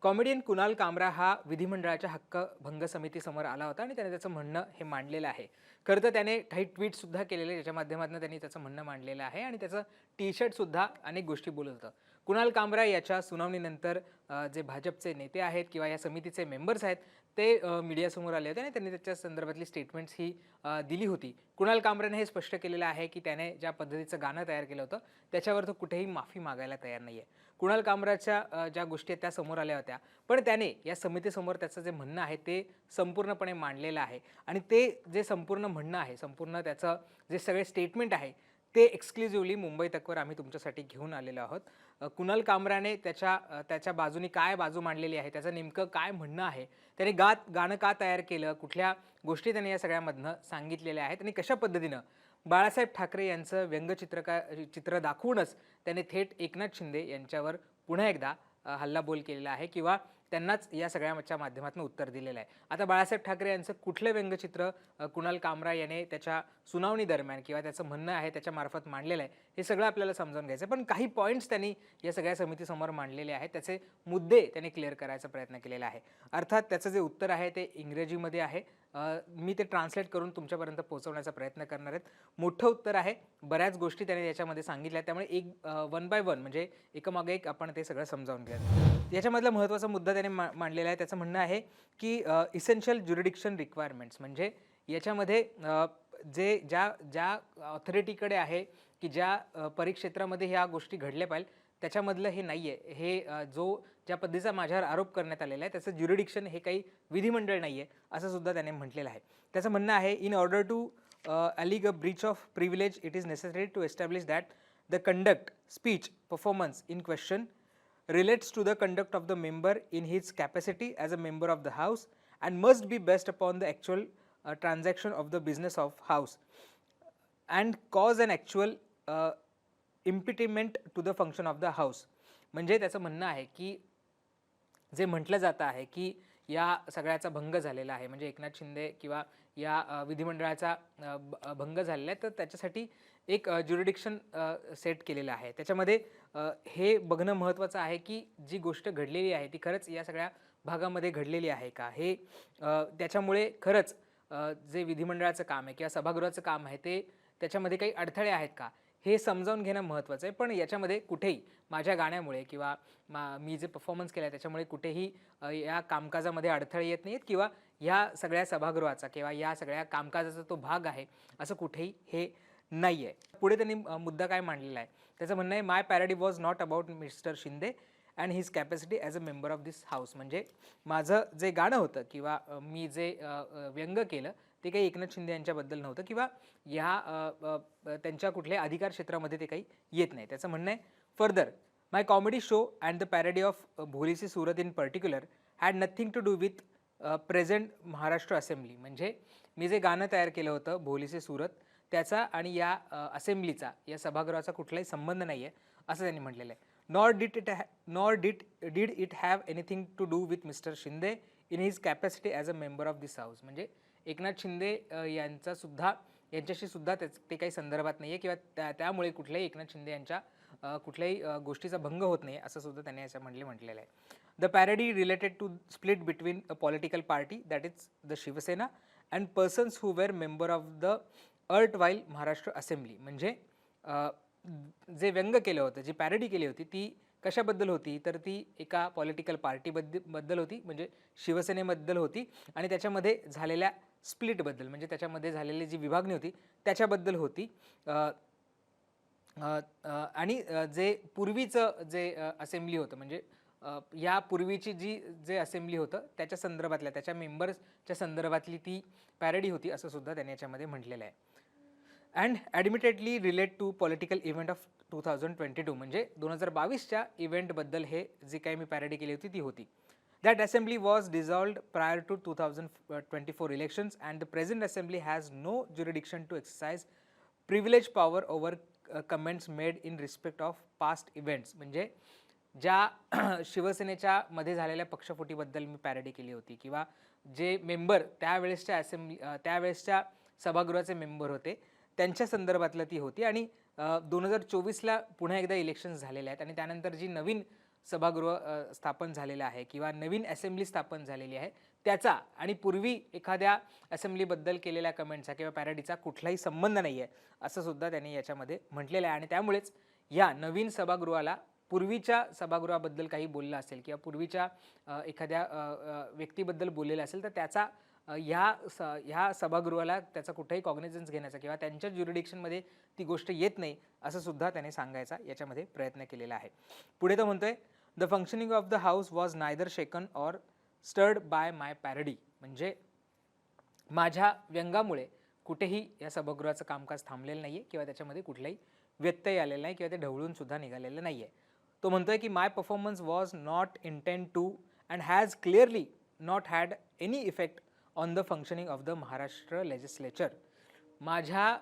Comedian Kunal कामरा हा विधिमंडळाच्या हक्क भंग समितीसमोर आला होता आणि त्याने त्याचं म्हणणं हे मांडलेलं आहे. खरं तर त्याने काही ट्विटसुद्धा केलेले ज्याच्या माध्यमातून त्यांनी त्याचं म्हणणं मांडलेलं आहे आणि त्याचं टी-शर्टसुद्धा अनेक गोष्टी बोलत होतं. कुणाल कामरा याच्या सुनावणीनंतर जे भाजपचे नेते आहेत किंवा या समितीचे मेंबर्स आहेत ते मीडियासमोर आले होते आणि त्यांनी त्याच्या संदर्भातली स्टेटमेंट्स ही दिली होती. कुणाल कामराने हे स्पष्ट केलेलं आहे की त्याने ज्या पद्धतीचं गाणं तयार केलं होतं त्याच्यावर तो कुठेही माफी मागायला तयार नाहीये. कुणाल कामराच्या ज्या गोष्टी आहेत त्या समोर आल्या होत्या. पण त्याने या समितीसमोर त्याचं जे म्हणणं आहे ते संपूर्णपणे मांडलेलं आहे आणि ते जे संपूर्ण म्हणणं आहे, संपूर्ण त्याचं जे सगळे स्टेटमेंट आहे, ते एक्सक्लुझिव्हली मुंबई तकवर आम्ही तुमच्यासाठी घेऊन आलेलो आहोत. कुणाल कामराने त्याच्या बाजूनी काय बाजू मांडलेली आहे, त्याचं नेमकं काय म्हणणं आहे, त्याने गाणं का तयार केलं, कुठल्या गोष्टी त्याने या सगळ्यामधनं सांगितलेल्या आहेत आणि कशा पद्धतीनं बाळासाहेब ठाकरे यांचं चित्र दाखवूनच त्याने थेट एकनाथ शिंदे यांच्यावर पुन्हा एकदा हल्लाबोल केलेला आहे किंवा त्यांनाच या सगळ्याच्या माध्यमातून उत्तर दिलेलं आहे. आता बाळासाहेब ठाकरे यांचं कुठलं व्यंगचित्र कुणाल कामरा याने त्याच्या सुनावणी दरम्यान किंवा त्याचं म्हणणं आहे त्याच्यामार्फत मांडलेलं आहे, हे सगळं आपल्याला समजावून घ्यायचं आहे. पण काही पॉईंट्स त्यांनी या सगळ्या समितीसमोर मांडलेले आहेत. त्याचे मुद्दे त्यांनी क्लिअर करायचा प्रयत्न केलेला आहे. अर्थात त्याचं जे उत्तर आहे ते इंग्रजीमध्ये आहे. मी ते ट्रान्सलेट करून तुमच्यापर्यंत पोहोचवण्याचा प्रयत्न करणार आहेत. मोठं उत्तर आहे. बऱ्याच गोष्टी त्याने याच्यामध्ये सांगितल्या, त्यामुळे वन बाय वन म्हणजे एकामागे एक आपण ते सगळं समजावून घेऊया. याच्यामधला महत्त्वाचा मुद्दा त्याने मांडलेला आहे. त्याचं म्हणणं आहे की इसेन्शियल ज्युरिडिक्शन रिक्वायरमेंट्स म्हणजे याच्यामध्ये ज्या ऑथॉरिटीकडे आहे की ज्या परिक्षेत्रामध्ये ह्या गोष्टी घडल्या पाहिजे त्याच्यामधलं हे नाही आहे. ज्या पद्धतीचा माझ्यावर आरोप करण्यात आलेला आहे त्याचं ज्युरिडिक्शन हे काही विधिमंडळ नाही आहे असं सुद्धा त्याने म्हटलेलं आहे. त्याचं म्हणणं आहे in order to allege a breach of privilege it is necessary to establish that the conduct speech performance in question relates to the conduct of the member in his capacity as a member of the house and must be based upon the actual transaction of the business of house and cause an actual impediment to the function of the house. म्हणजे त्याचं म्हणणं आहे की जे म्हटलं जातं आहे की या सगळ्याचा भंग झालेला आहे म्हणजे एकनाथ शिंदे किंवा या विधिमंडळाचा भंग झालेला आहे तर त्याच्यासाठी एक ज्युरिडिक्शन सेट केलेलं आहे. त्याच्यामध्ये हे बघणं महत्त्वाचं आहे की जी गोष्ट घडलेली आहे ती खरंच या सगळ्या भागामध्ये घडलेली आहे का, हे त्याच्यामुळे खरंच जे विधिमंडळाचं काम आहे किंवा सभागृहाचं काम आहे ते त्याच्यामध्ये काही अडथळे आहेत का, हे समजावून घेणं महत्त्वाचं आहे. पण याच्यामध्ये कुठेही माझ्या गाण्यामुळे किंवा मी जे परफॉर्मन्स केला त्याच्यामुळे कुठेही या कामकाजामध्ये अडथळे येत नाहीत किंवा ह्या सगळ्या सभागृहाचा किंवा या सगळ्या कामकाजाचा तो भाग आहे असं कुठेही हे नाही आहे. पुढे त्यांनी मुद्दा काय मांडलेला आहे त्याचं म्हणणं आहे my parody was not about mister Shinde and his capacity as a member of this house. म्हणजे माझं जे गाणं होतं किंवा मी जे व्यंग केलं ते काही एकनाथ शिंदे यांच्याबद्दल नव्हतं किंवा त्यांच्या कुठल्याही अधिकार क्षेत्रामध्ये ते काही येत नाही. त्याचं म्हणणं आहे further my comedy show and the parody of Bholi Si Surat in particular had nothing to do with present Maharashtra assembly. म्हणजे मी जे गाणं तयार केलं होतं भोलीसी सुरत त्याचा आणि या असेंब्लीचा या सभागृहाचा कुठलाही संबंध नाही आहे असं त्यांनी म्हटलेलं आहे. Nor did it have anything to do with mister Shinde in his capacity as a member of this house. म्हणजे एकनाथ शिंदे यांच्याशी सुद्धा ते काही संदर्भात नाही आहे किंवा त्यामुळे कुठल्याही एकनाथ शिंदे यांच्या कुठल्याही गोष्टीचा भंग होत नाही असं सुद्धा त्यांनी याच्यामध्ये म्हटलेलं आहे. The parody related to split between a political party that is the Shiv Sena and persons who were member of the erstwhile Maharashtra assembly. म्हणजे जे व्यंग केलं होतं, जी पॅरडी केली होती ती कशाबद्दल होती तर ती एका पॉलिटिकल पार्टीबद्दल होती म्हणजे शिवसेनेबद्दल होती आणि त्याच्यामध्ये झालेल्या स्प्लिटबद्दल म्हणजे त्याच्यामध्ये झालेली जी विभागणी होती त्याच्याबद्दल होती. आणि जे पूर्वीचं जे असेंब्ली होतं म्हणजे या पूर्वीची जे असेंब्ली होतं त्याच्या संदर्भातल्या त्याच्या मेंबर्सच्या संदर्भातली ती पॅरडी होती असं सुद्धा त्यांनी याच्यामध्ये म्हटलेलं आहे. And admittedly relate to political event of 2022 म्हणजे 2022च्या इव्हेंटबद्दल हे जे काही मी पॅरडी केली होती ती होती. That assembly was dissolved prior to 2024 elections and the present assembly has no jurisdiction to exercise privilege power over comments made in respect of past events. म्हणजे ज्या शिवसेनेच्या मध्ये झालेल्या पक्षफुटीबद्दल मी पॅरडी केली होती किंवा जे मेंबर त्यावेळेसच्या सभागृहाचे मेंबर होते त्यांच्या संदर्भातलं ती होती आणि 2024ला पुन्हा एकदा इलेक्शन्स झालेले आहेत आणि त्यानंतर जी नवीन सभागृह स्थापन झालेलं आहे किंवा नवीन असेंब्ली स्थापन झालेली आहे त्याचा आणि पूर्वी एखाद्या असेंब्लीबद्दल केलेल्या कमेंटचा किंवा पॅरडीचा कुठलाही संबंध नाही आहे असं सुद्धा त्यांनी याच्यामध्ये म्हटलेलं आहे. आणि त्यामुळेच या नवीन सभागृहाला पूर्वीच्या सभागृहाबद्दल काही बोललं असेल किंवा पूर्वीच्या एखाद्या व्यक्तीबद्दल बोललेलं असेल तर त्याचा ह्या सभागृहाला त्याचा कुठेही कॉग्निझन्स घेण्याचा किंवा त्यांच्या ज्युरिडिक्शनमध्ये ती गोष्ट येत नाही असं सुद्धा त्याने सांगायचा याच्यामध्ये प्रयत्न केलेला आहे. पुढे तो म्हणतोय the functioning of the house was neither shaken or stirred by my parody. म्हणजे माझ्या व्यंगामुळे कुठेही या सभागृहाचं कामकाज थांबलेलं नाही आहे किंवा त्याच्यामध्ये कुठलाही व्यत्यय आलेला नाही किंवा ते ढवळून सुद्धा निघालेलं नाही आहे. तो म्हणतोय की my performance was not intend to and has clearly not had any effect on the functioning of the Maharashtra legislature. माझ्या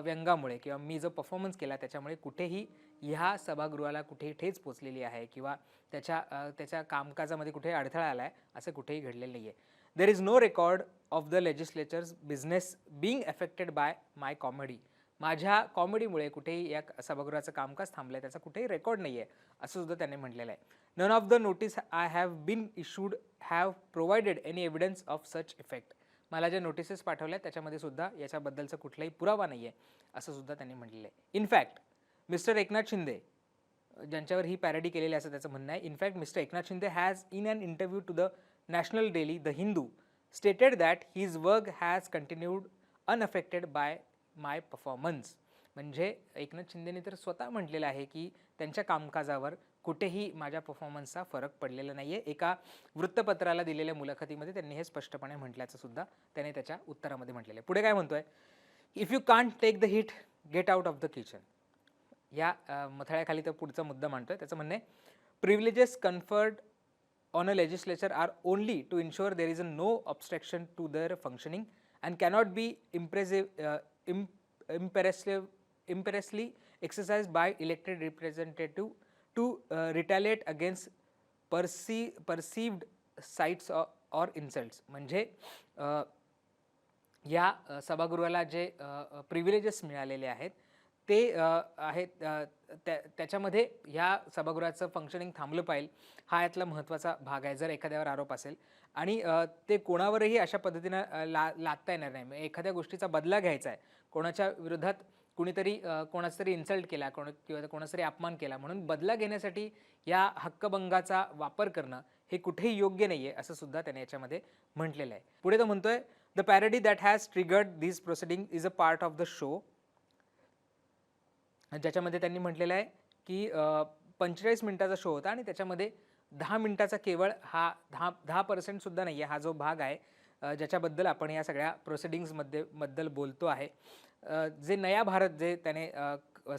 व्यंगामुळे किंवा मी जो परफॉर्मन्स केला त्याच्यामुळे कुठेही ह्या सभागृहाला कुठेही ठेच पोचलेली आहे किंवा त्याच्या कामकाजामध्ये कुठेही अडथळा आला आहे असं कुठेही घडलेलं नाही आहे. There is no record of the legislature's business being affected by my comedy. माझ्या कॉमेडीमुळे कुठेही या सभागृहाचं कामकाज थांबलं आहे त्याचा कुठेही रेकॉर्ड नाही आहे असं सुद्धा त्याने म्हटलेलं आहे. None of the notice I have been issued have provided any evidence of such effect. मला ज्या नोटिसेस पाठवल्या त्याच्यामध्ये सुद्धा याच्याबद्दलचा कुठलाही पुरावा नाही आहे असं सुद्धा त्यांनी म्हटलेलं आहे. इनफॅक्ट मिस्टर एकनाथ शिंदे ज्यांच्यावर ही पॅरडी केलेली असं त्याचं म्हणणं आहे. In fact mister Eknath Shinde has in an interview to the national daily the Hindu stated that his work has continued unaffected by my performance. म्हणजे एकनाथ शिंदेने तर स्वतः म्हटलेलं आहे की त्यांच्या कामकाजावर कुठेही माझ्या परफॉर्मन्सचा फरक पडलेला नाही आहे. एका वृत्तपत्राला दिलेल्या मुलाखतीमध्ये त्यांनी हे स्पष्टपणे म्हटल्याचं सुद्धा त्याने त्याच्या उत्तरामध्ये म्हटलेलं आहे. पुढे काय म्हणतोय, if you can't take the heat get out of the kitchen. या मथळ्याखाली तर पुढचा मुद्दा मांडतोय. त्याचं म्हणणं आहे privileges conferred on a legislature are only to ensure there is a no obstruction to their functioning and cannot be imperiously exercised by elected representative to retaliate against perceived sights or insults. म्हणजे या सभागृहाला जे privileges मिळालेले आहेत ते आहेत त्याच्यामध्ये ह्या सभागृहाचं फंक्शनिंग थांबलं पाहिजे हा यातला महत्त्वाचा भाग आहे. जर एखाद्यावर आरोप असेल आणि ते कोणावरही अशा पद्धतीनं लादता येणार नाही. एखाद्या गोष्टीचा बदला घ्यायचा आहे, कोणाच्या विरोधात कुणीतरी कोणाचा तरी इन्सल्ट केला किंवा कोणाचा तरी अपमान केला म्हणून बदला घेण्यासाठी या हक्कभंगाचा वापर करणं हे कुठेही योग्य नाही आहे असं सुद्धा त्याने याच्यामध्ये म्हटलेलं आहे. पुढे तो म्हणतोय the parody that has triggered this proceeding is a part of the show. ज्याच्यामध्ये त्यांनी म्हटलेलं आहे की 45 मिनिटाचा शो होता आणि त्याच्यामध्ये 10 मिनिटाचा केवळ हा 10% सुद्धा नाही आहे हा जो भाग आहे ज्याच्याबद्दल आपण या सगळ्या प्रोसिडिंग्सबद्दल बोलतो आहे. जे नया भारत जे त्याने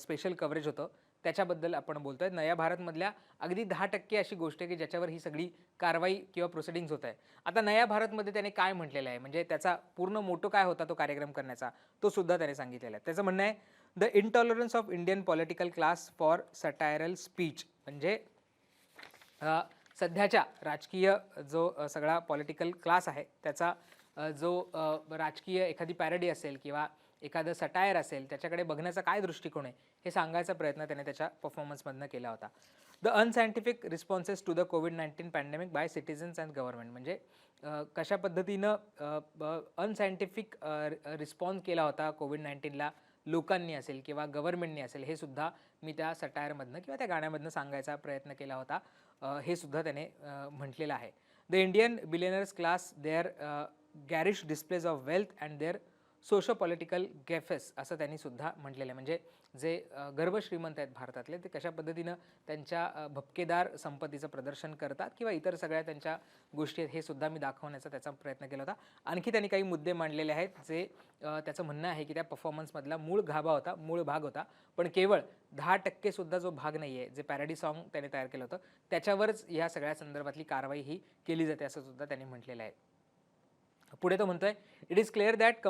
स्पेशल कव्हरेज होतं त्याच्याबद्दल आपण बोलतोय. नया भारतमधल्या अगदी 10% अशी गोष्ट आहे की ज्याच्यावर ही सगळी कारवाई किंवा प्रोसिडिंग्स होत आहे. आता नया भारतमध्ये त्याने काय म्हटलेलं आहे म्हणजे त्याचा पूर्ण मोटो काय होता तो कार्यक्रम करण्याचा तो सुद्धा त्याने सांगितलेला आहे. त्याचं म्हणणं आहे the intolerance of Indian political class for satirical speech. म्हणजे सध्याच्या राजकीय जो सगळा पॉलिटिकल क्लास आहे त्याचा जो राजकीय एखादी पॅरडी असेल किंवा एखादं सटायर असेल त्याच्याकडे बघण्याचा काय दृष्टिकोन आहे हे सांगायचा प्रयत्न त्याने त्याच्या परफॉर्मन्समधनं केला होता. The unscientific responses to the कोविड-19 pandemic by citizens and government. म्हणजे कशा पद्धतीनं अनसायंटिफिक रिस्पॉन्स केला होता कोविड-19ला लोकांनी असेल किंवा गव्हर्नमेंटनी असेल हे सुद्धा मी त्या सटायरमधनं किंवा त्या गाण्यामधनं सांगायचा प्रयत्न केला होता हे सुद्धा त्याने म्हटलेलं आहे. The Indian billionaires class their garish displays of wealth and their socio political gaffes असं त्यांनी सुद्धा म्हटलेलं आहे. म्हणजे जे गर्भ श्रीमंत आहेत भारतातले ते कशा पद्धतीनं त्यांच्या भपकेदार संपत्तीचं प्रदर्शन करतात किंवा इतर सगळ्या त्यांच्या गोष्टी आहेत हे सुद्धा मी दाखवण्याचा त्याचा प्रयत्न केला होता. आणखी त्यांनी काही मुद्दे मांडलेले आहेत जे त्याचं म्हणणं आहे की त्या परफॉर्मन्समधला मूळ भाग होता पण केवळ 10% सुद्धा जो भाग नाही आहे जे पॅरडी सॉन्ग त्याने तयार केलं होतं त्याच्यावरच ह्या सगळ्या संदर्भातली कारवाई ही केली जाते असं सुद्धा त्यांनी म्हटलेलं आहे. पुढे तो म्हणतोय it is clear that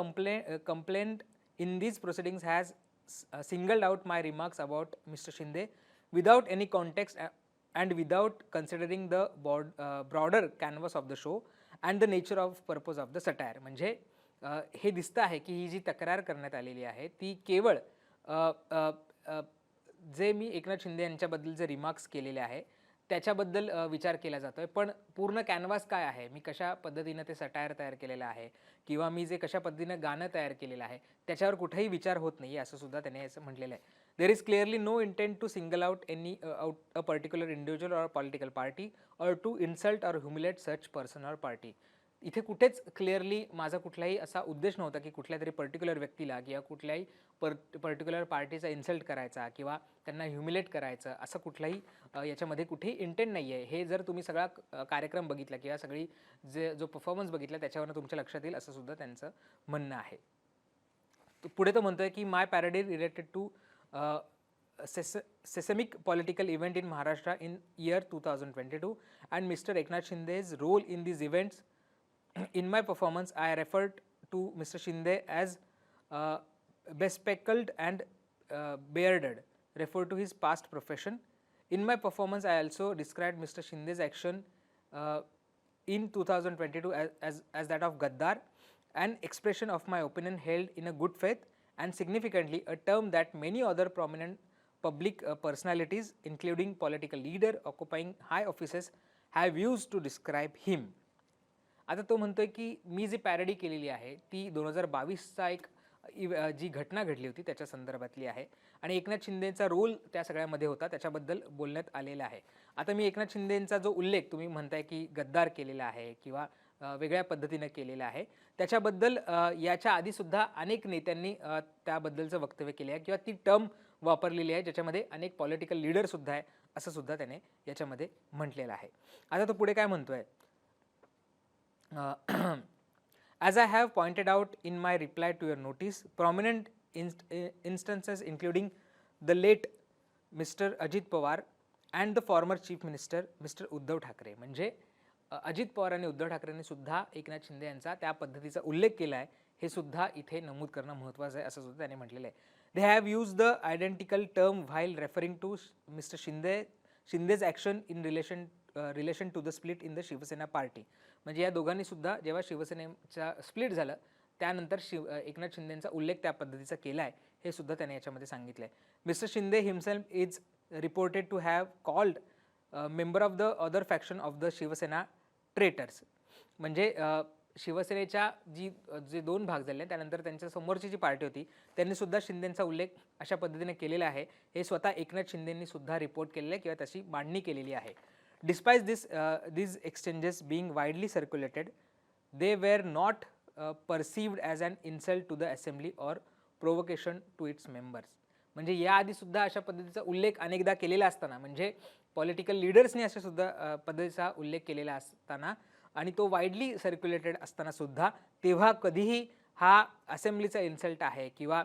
complaint in these proceedings has singled out my remarks about mister Shinde without any context and without considering the broader canvas of the show and the nature of purpose of the satire. म्हणजे हे दिसतं आहे की ही जी तक्रार करण्यात आलेली आहे ती केवळ जे मी एकनाथ शिंदे यांच्याबद्दल जे रिमार्क्स केलेले आहे त्याच्याबद्दल विचार केला जातोय, पण पूर्ण कॅनव्हास काय आहे, मी कशा पद्धतीनं ते सटायर तयार केलेलं आहे किंवा मी जे कशा पद्धतीनं गाणं तयार केलेलं आहे त्याच्यावर कुठेही विचार होत नाही असं सुद्धा त्याने असं म्हटलेलं आहे. There is clearly no intent to single out any out a particular individual or political party or to insult or humiliate such person or party. इथे कुठेच क्लिअरली माझा कुठलाही असा उद्देश नव्हता की कुठल्या तरी पर्टिक्युलर व्यक्तीला किंवा कुठल्याही पर्टिक्युलर पार्टीचा इन्सल्ट करायचा किंवा त्यांना ह्युमिलेट करायचं असं कुठलाही याच्यामध्ये कुठेही इंटेंट नाही आहे. हे जर तुम्ही सगळा कार्यक्रम बघितला किंवा सगळी जो परफॉर्मन्स बघितला त्याच्यावरून तुमच्या लक्षात येईल असं सुद्धा त्यांचं म्हणणं आहे. पुढे तो म्हणतोय की my parody related to seismic political event in Maharashtra in year 2022 and Mr. Eknath Shinde's role in these events. In my performance, I referred to Mr. Shinde as bespectacled and bearded, referred to his past profession. In my performance, I also described Mr. Shinde's action in 2022 as that of Gaddar, an expression of my opinion held in a good faith, and significantly a term that many other prominent public personalities, including political leader occupying high offices, have used to describe him. आता तो म्हणतोय की मी जी parody केलेली आहे ती 2022चा एक जी घटना घडली होती त्याच्या संदर्भातली आहे आणि एकनाथ शिंदेचा रोल त्या सगळ्यामध्ये होता त्याच्याबद्दल बोलण्यात आलेलं आहे. आता मी एकनाथ शिंदेचा जो उल्लेख तुम्ही म्हणताय की गद्दार केलेला आहे किंवा वेगळ्या पद्धतीने केलेला आहे त्याच्याबद्दल याच्या आधी सुद्धा अनेक नेत्यांनी त्याबद्दलचं वक्तव्य केले आहे किंवा ती टर्म वापरलेली आहे ज्याच्यामध्ये अनेक पॉलिटिकल लीडर सुद्धा आहे असं सुद्धा त्याने याच्यामध्ये म्हटलेलं आहे. आता तो पुढे काय म्हणतोय, as I have pointed out in my reply to your notice, prominent instances including the late Mr. Ajit Pawar and the former Chief Minister Mr. Uddhav Thackeray. म्हणजे अजित पवार आणि उद्धव ठाकरेंनी सुद्धा एकनाथ शिंदे यांचा त्या पद्धतीचा उल्लेख केला आहे हे सुद्धा इथे नमूद करणं महत्त्वाचं आहे असं सुद्धा त्याने म्हटलेलं आहे. They have used the identical term while referring to Mr. Shinde's action in relation to the split in the Shiv Sena party. म्हणजे या दोघांनी सुद्धा जेव्हा शिवसेनेचा स्प्लिट झालं त्यानंतर एकनाथ शिंदेचा उल्लेख त्या पद्धतीचा केला आहे हे सुद्धा त्याने याच्यामध्ये सांगितलं आहे. Mister Shinde himself is reported to have called member of the other faction of the Shiv Sena traitors. म्हणजे शिवसेनेच्या जे दोन भाग झाले त्यानंतर त्यांच्या समोरची जी पार्टी होती त्यांनी सुद्धा शिंदेचा उल्लेख अशा पद्धतीने केलेला आहे हे स्वतः एकनाथ शिंदेंनी सुद्धा रिपोर्ट केलेलं आहे किंवा त्याची मांडणी केलेली आहे. Despite these exchanges being widely circulated, they were not perceived as an insult to the assembly or provocation to its members. म्हणजे याआधी सुद्धा अशा पद्धतीचा उल्लेख अनेकदा केलेला असताना म्हणजे पॉलिटिकल लीडर्सने अशा सुद्धा पद्धतीचा उल्लेख केलेला असताना आणि तो वाईडली सर्क्युलेटेड असताना सुद्धा तेव्हा कधीही हा असेंब्लीचा इन्सल्ट आहे किंवा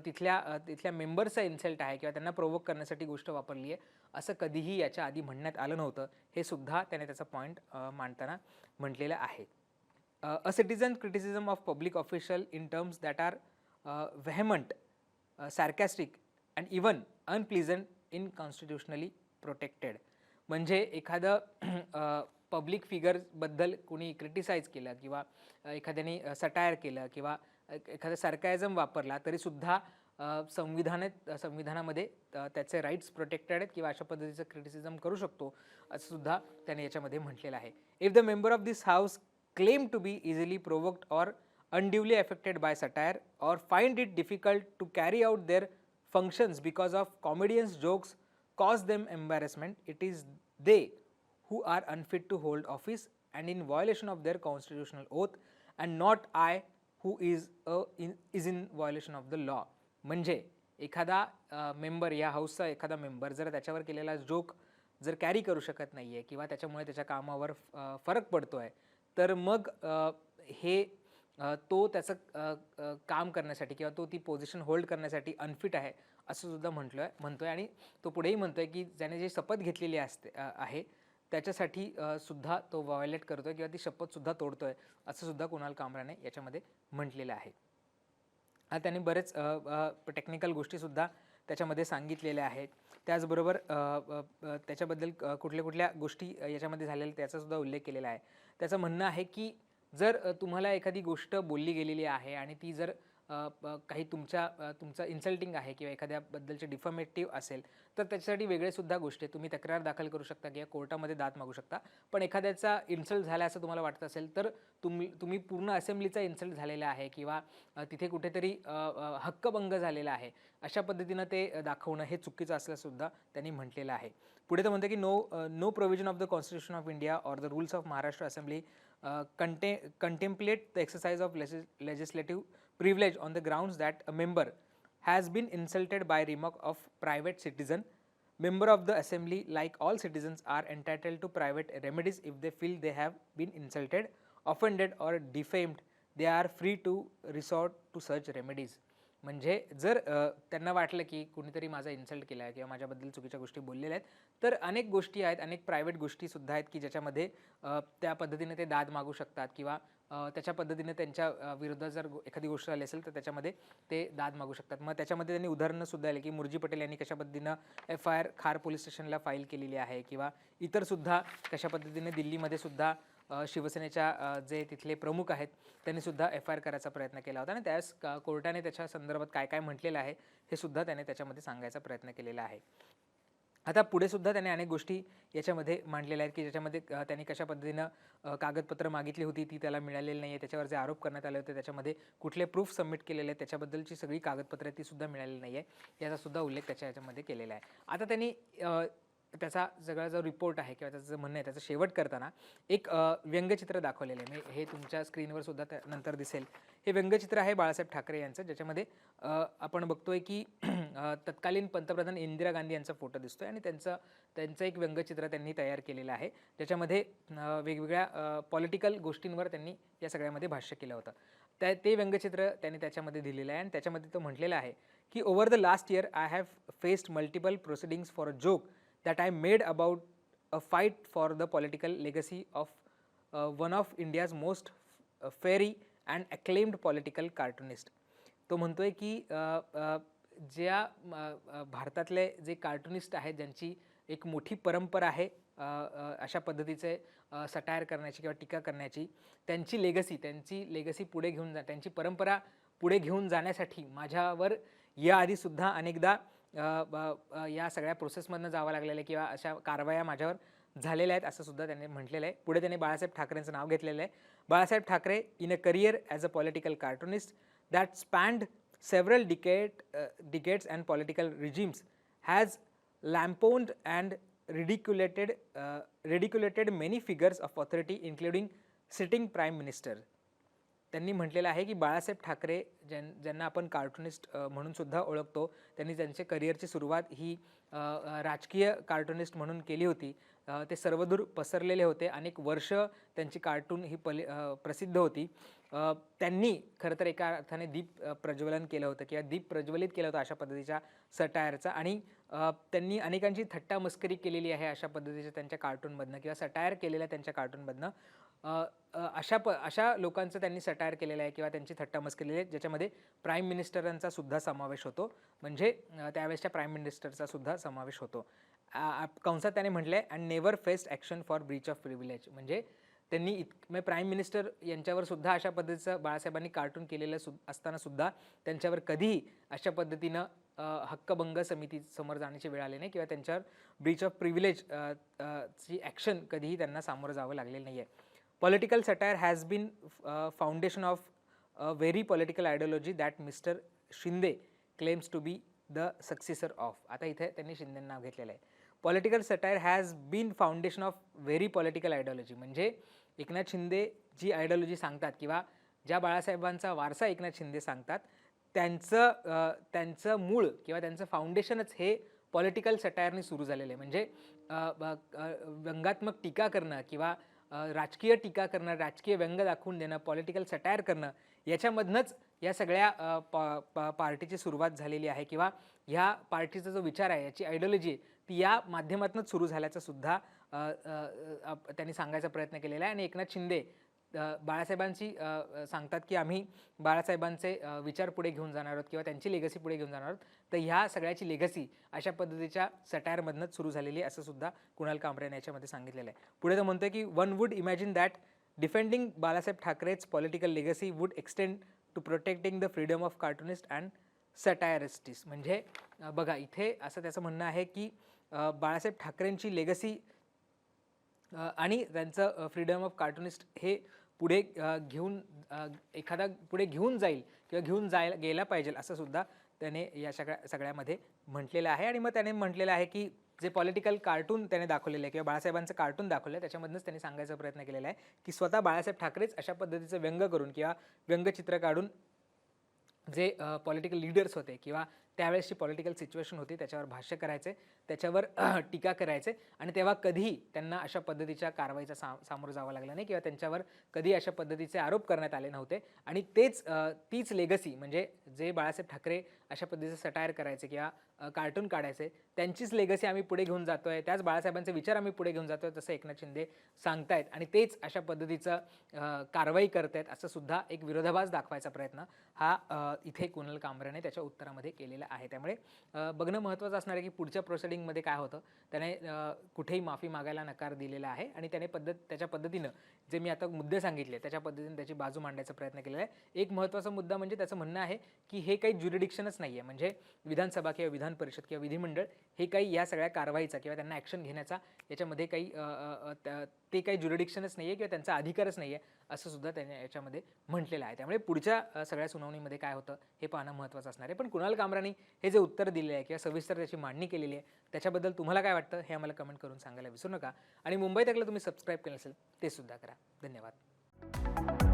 तिथल्या मेंबर्सचा इन्सल्ट आहे किंवा त्यांना प्रोवोक करण्यासाठी गोष्ट वापरली आहे असं कधीही याच्या आधी म्हणण्यात आलं नव्हतं हे सुद्धा त्याने त्याचा पॉईंट मांडताना म्हटलेलं आहे. A citizen criticism of public official in terms that are vehement, sarcastic and even unpleasant in constitutionally protected. म्हणजे एखादं पब्लिक फिगरबद्दल कोणी क्रिटिसाइज केलं किंवा एखाद्याने सटायर केलं किंवा एखादा सार्कॅझम वापरला तरीसुद्धा संविधानामध्ये त्याचे राईट्स प्रोटेक्टेड आहेत किंवा अशा पद्धतीचं क्रिटिसिझम करू शकतो असं सुद्धा त्याने याच्यामध्ये म्हटलेलं आहे. If the member of this house claim to be easily provoked or unduly affected by satire or find it difficult to carry out their functions because of comedians jokes cause them embarrassment, it is they who are unfit to hold office and in violation of their constitutional oath and not I who is in violation of the law. म्हणजे एखादा member या हाऊसचा एखादा member जर त्याच्यावर केलेला joke जर carry करू शकत नाही आहे किंवा त्याच्यामुळे त्याच्या कामावर फरक पडतो आहे तर मग हे तो त्याचं काम करण्यासाठी किंवा तो ती पोझिशन होल्ड करण्यासाठी अनफिट आहे असं सुद्धा म्हणतोय आणि तो पुढेही म्हणतोय की ज्याने जी शपथ घेतलेली आहे त्याच्यासाठी सुद्धा तो व्हायोलेट करतोय किंवा ती शपथसुद्धा तोडतोय असं सुद्धा कुणाल कामराने याच्यामध्ये म्हटलेलं आहे. त्याने बरेच टेक्निकल गोष्टीसुद्धा त्याच्यामध्ये सांगितलेल्या आहेत. त्याचबरोबर त्याच्याबद्दल कुठल्या गोष्टी याच्यामध्ये झालेल्या त्याचासुद्धा उल्लेख केलेला आहे. त्याचं म्हणणं आहे की जर तुम्हाला एखादी गोष्ट बोलली गेलेली आहे आणि ती जर काही तुमचं इन्सल्टिंग आहे किंवा एखाद्याबद्दलचे डिफॉर्मेटिव्ह असेल तर त्याच्यासाठी वेगळे सुद्धा गोष्टी आहेत. तुम्ही तक्रार दाखल करू शकता किंवा कोर्टामध्ये दाद मागू शकता. पण एखाद्याचा इन्सल्ट झाला असं तुम्हाला वाटत असेल तर तुम्ही पूर्ण असेंब्लीचा इन्सल्ट झालेला आहे किंवा तिथे कुठेतरी हक्कभंग झालेला आहे अशा पद्धतीनं ते दाखवणं हे चुकीचं असल्यासुद्धा त्यांनी म्हटलेलं आहे. पुढे तर म्हणतं की no provision of the constitution of India or the rules of Maharashtra assembly contemplate the exercise of legislative privilege on the grounds that a member has been insulted by remark of private citizen. Member of the assembly, like all citizens, are entitled to private remedies if they feel they have been insulted, offended or defamed. They are free to resort to such remedies. म्हणजे जर त्यांना वाटलं की कुणीतरी माझा insult केला आहे किंवा माझ्याबद्दल चुकीच्या गोष्टी बोललेल्या आहेत तर अनेक गोष्टी आहेत, अनेक प्रायव्हेट गोष्टीसुद्धा आहेत की ज्याच्यामध्ये त्या पद्धतीने ते दाद मागू शकतात किंवा त्याच्या पद्धतीने त्यांच्या विरुद्ध जर एखादी गोष्ट आली असेल तर त्याच्यामध्ये ते दाद मागू शकतात. मग त्याच्यामध्ये त्यांनी उदाहरणंसुद्धा आली की मुरजी पटेल यांनी कशा पद्धतीनं FIR खार पोलीस स्टेशनला फाईल केलेली आहे किंवा इतरसुद्धा कशा पद्धतीने दिल्लीमध्ये सुद्धा शिवसेनेच्या जे तिथले प्रमुख आहेत त्यांनी सुद्धा FIR करायचा प्रयत्न केला होता आणि त्यास कोर्टाने त्याच्या संदर्भात काय काय म्हटलेलं आहे हे सुद्धा त्याने त्याच्यामध्ये सांगायचा प्रयत्न केलेला आहे. आता पुढे सुद्धा त्याने अनेक गोष्टी याच्यामध्ये मांडलेल्या आहेत की ज्याच्यामध्ये त्यांनी कशा पद्धतीनं कागदपत्र मागितली होती ती त्याला मिळालेली नाही आहे. त्याच्यावर जे आरोप करण्यात आले होते त्याच्यामध्ये कुठले प्रूफ सबमिट केलेले आहेत त्याच्याबद्दलची सगळी कागदपत्रे ती सुद्धा मिळालेली नाही आहे याचा सुद्धा उल्लेख त्याच्या याच्यामध्ये केलेला आहे. आता त्यांनी त्याचा सगळा जो रिपोर्ट आहे किंवा त्याचं म्हणणं आहे त्याचं शेवट करताना एक व्यंगचित्र दाखवलेलं आहे. हे तुमच्या स्क्रीनवर सुद्धा नंतर दिसेल. हे व्यंगचित्र आहे बाळासाहेब ठाकरे यांचं ज्याच्यामध्ये आपण बघतोय की तत्कालीन पंतप्रधान इंदिरा गांधी यांचा फोटो दिसतोय आणि त्यांचं एक व्यंगचित्र त्यांनी तयार केलेलं आहे ज्याच्यामध्ये वेगवेगळ्या पॉलिटिकल गोष्टींवर त्यांनी या सगळ्यामध्ये भाष्य केलं होतं. ते व्यंगचित्र त्यांनी त्याच्यामध्ये दिलेलं आहे आणि त्याच्यामध्ये तो म्हटलेला आहे की over the last year I have faced multiple proceedings for a joke that I made about a fight for the political legacy of one of India's most fiery and acclaimed political cartoonist. तो म्हणतोय की ज्या भारतातले जे cartoonist आहेत ज्यांची एक मोठी परंपरा आहे अशा पद्धतीचे सटायर करण्याची किंवा टीका करण्याची, त्यांची लेगसी पुढे घेऊन त्यांची परंपरा पुढे घेऊन जाण्यासाठी माझ्यावर याआधीसुद्धा अनेकदा या सगळ्या प्रोसेसमधनं जावं लागलेलं आहे किंवा अशा कारवाया माझ्यावर झालेल्या आहेत असं सुद्धा त्यांनी म्हटलेलं आहे. पुढे त्यांनी बाळासाहेब ठाकरेंचं नाव घेतलेलं आहे. Balasaheb Thackeray in a career as a political cartoonist that spanned several decades and political regimes has lampooned and ridiculed many figures of authority including sitting prime minister. त्यांनी म्हटलेलं आहे की बाळासाहेब ठाकरे ज्यांना आपण कार्टूनिस्ट म्हणून सुद्धा ओळखतो त्यांनी त्यांच्या करिअरची सुरुवात ही राजकीय कार्टूनिस्ट म्हणून केली होती. ते सर्वदूर पसरलेले होते. अनेक वर्ष त्यांची कार्टून ही प्रसिद्ध होती. त्यांनी खरं तर एका अर्थाने दीप प्रज्वलन केलं होतं किंवा दीप प्रज्वलित केलं होतं अशा पद्धतीच्या सटायरचा आणि त्यांनी अनेकांची थट्टा मस्करी केलेली आहे अशा पद्धतीच्या त्यांच्या कार्टूनमधनं किंवा सटायर केलेल्या त्यांच्या कार्टूनमधनं. अशा लोकांचं त्यांनी सटायर केलेलं आहे किंवा त्यांची थट्टा मस्करी केलेली आहे ज्याच्यामध्ये प्राईम मिनिस्टरांचा सुद्धा समावेश होतो. म्हणजे त्यावेळेसच्या प्राईम मिनिस्टरचा सुद्धा समावेश होतो. कंसात त्याने म्हटलं आहे and never faced action for Breach of privilege. म्हणजे त्यांनी प्राईम मिनिस्टर यांच्यावर सुद्धा अशा पद्धतीचं बाळासाहेबांनी कार्टून केलेलं असताना सुद्धा त्यांच्यावर कधीही अशा पद्धतीनं हक्कभंग समितीसमोर जाण्याची वेळ आली नाही किंवा त्यांच्यावर ब्रीच ऑफ प्रिव्हिलेज ची ॲक्शन कधीही त्यांना सामोरं जावं लागलेलं नाही आहे. Political satire has been foundation of a very political ideology that mister Shinde claims to be the successor of. आता इथे त्यांनी शिंदेंना नाव घेतलेलं आहे. Political satire has been foundation of very political ideology. म्हणजे एकनाथ शिंदे जी आयडिओलॉजी सांगतात किंवा ज्या बाळासाहेबांचा वारसा एकनाथ शिंदे सांगतात त्यांचं मूळ किंवा त्यांचं फाउंडेशनच हे पॉलिटिकल सटायरने सुरू झालेलं आहे. म्हणजे व्यंगात्मक टीका करणं किंवा राजकीय टीका करणं, राजकीय व्यंग दाखवून देणं, पॉलिटिकल सटायर करणं याच्यामधनंच या सगळ्या पार्टीची सुरुवात झालेली आहे किंवा ह्या पार्टीचा जो विचार आहे याची आयडिओलॉजी आहे ती या माध्यमातूनच सुरू झाल्याचं सुद्धा त्यांनी सांगायचा प्रयत्न केलेला आहे. आणि एकनाथ शिंदे बाळासाहेबांची सांगतात की आम्ही बाळासाहेबांचे विचार पुढे घेऊन जाणार आहोत किंवा त्यांची लेगसी पुढे घेऊन जाणार आहोत. तर ह्या सगळ्याची लेगसी अशा पद्धतीच्या सटायरमधनंच सुरू झालेली आहे असं सुद्धा कुणाल कामरे यांनी याच्यामध्ये सांगितलेलं आहे. पुढे तो म्हणतोय की one would imagine that defending Balasaheb ठाकरेच political legacy would extend to protecting the freedom of cartoonist and satirists. म्हणजे बघा इथे असं त्याचं म्हणणं आहे की बाळासाहेब ठाकरेंची लेगसी आणि त्यांचं फ्रीडम ऑफ कार्टुनिस्ट हे पुढे एखादा पुढे घेऊन जाईल किंवा घेऊन गेला पाहिजे असं सुद्धा त्याने या सगळ्यामध्ये म्हटलेलं आहे. आणि मग त्याने म्हटलेलं आहे की जे पॉलिटिकल कार्टून त्याने दाखवलेलं आहे किंवा बाळासाहेबांचं कार्टून दाखवलं आहे त्याच्यामधूनच त्यांनी सांगायचा प्रयत्न केलेला आहे की स्वतः बाळासाहेब ठाकरेच अशा पद्धतीचं व्यंग करून किंवा व्यंगचित्र काढून जे पॉलिटिकल लीडर्स होते किंवा त्यावेळेसची पॉलिटिकल सिच्युएशन होती त्याच्यावर भाष्य करायचे, त्याच्यावर टीका करायचे आणि तेव्हा कधीही त्यांना अशा पद्धतीच्या कारवाईचा सामोरं जावं लागलं नाही किंवा त्यांच्यावर कधी अशा पद्धतीचे आरोप करण्यात आले नव्हते. आणि तीच लेगसी म्हणजे जे बाळासाहेब ठाकरे अशा पद्धतीचं सटायर करायचे किंवा कार्टून काढायचे त्यांचीच लेगसी आम्ही पुढे घेऊन जातोय, त्याच बाळासाहेबांचे विचार आम्ही पुढे घेऊन जातोय तसं एकनाथ शिंदे सांगतायत आणि तेच अशा पद्धतीचं कारवाई करतायत असं सुद्धा एक विरोधाभास दाखवायचा प्रयत्न हा इथे कुणाल कामराने त्याच्या उत्तरामध्ये केलेला आहे. त्यामुळे बघणं महत्त्वाचं असणार आहे की पुढच्या प्रोसिडिंगमध्ये काय होतं. त्याने कुठेही माफी मागायला नकार दिलेला आहे आणि त्याने त्याच्या पद्धतीनं जे मी आता मुद्दे सांगितले त्याच्या पद्धतीने त्याची बाजू मांडायचा प्रयत्न केलेला आहे. एक महत्त्वाचा मुद्दा म्हणजे त्याचं म्हणणं आहे की हे काही ज्युरिडिक्शनच नाही आहे, म्हणजे विधानसभा किंवा विधान परिषद किंवा विधिमंडळ हे काही या सगळ्या कारवाईचा किंवा त्यांना ॲक्शन घेण्याचा याच्यामध्ये काही ते काही ज्युरिडिक्शनच नाही आहे किंवा त्यांचा अधिकारच नाही आहे असं सुद्धा त्याने याच्यामध्ये म्हटलेलं आहे. त्यामुळे पुढच्या सगळ्या सुनावणीमध्ये काय होतं हे पाहणं महत्त्वाचं असणार आहे. पण कुणाल कामरानी हे जे उत्तर दिले आहे किंवा सविस्तर त्याची मांडणी केलेली आहे त्याच्याबद्दल तुम्हाला काय वाटतं हे आम्हाला कमेंट करून सांगायला विसरू नका. आणि मुंबई तकला तुम्ही सबस्क्राईब केलं असेल ते सुद्धा करा. धन्यवाद.